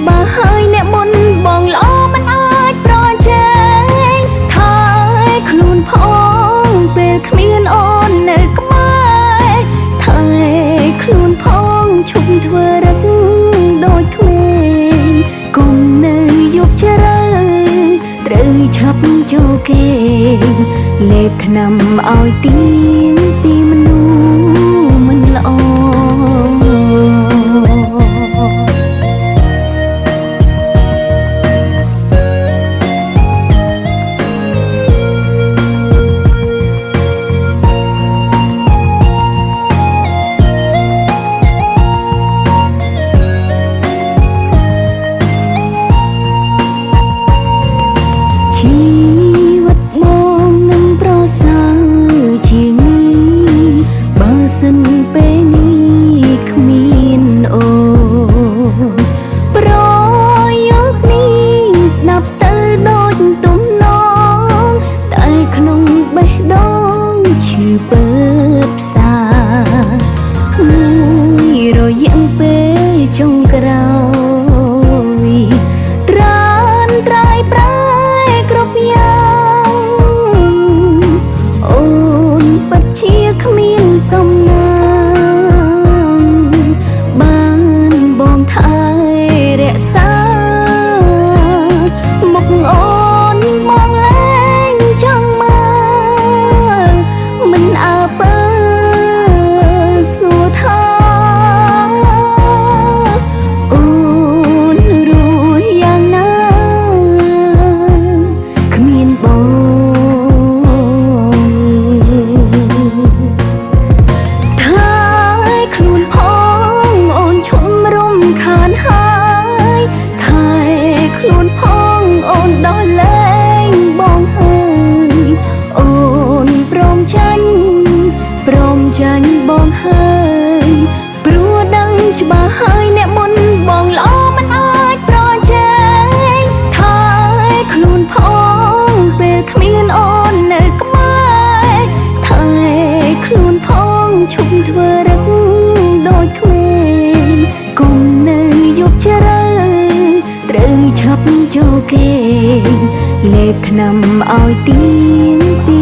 ច្បាស់ហើយអ្នកមុនបងល្អមិនអាចប្រជែងថាខ្លួនផងពេលគ្មានអូននៅក្បែរថាខ្លួនផងឈប់ធ្វើរឹកដូចក្មេងគុំនៅយកជ្រៅត្រូវឆាប់ចូលគេងលេបថ្នាំឲ្យទៀងពីមនុស្សមិនល្អចុងក្រោយត្រានត្រៃប្រែគ្រប់យ៉ាងអូនពិតជាគ្មានសំណាងបានបងថែរក្សាមុខអូនមองលែងចង់មកមិនអើពើសួរថាខ្លួនផងអូនដល់លែងបងហើយអូនព្រមចាញ់បងហើយព្រោះដឹងច្បាស់ហើយអ្នកមុនបងល្អមិនអាចប្រជែងថាខ្លួនផងពេលគ្មានអូននៅក្បែរថាខ្លួនផងឈប់ធ្វើរឹកដូចក្មេងគុំនៅយកជ្រៅត្រូវឆាប់ចូលគេងលេបថ្នាំឲ្យទៀងពី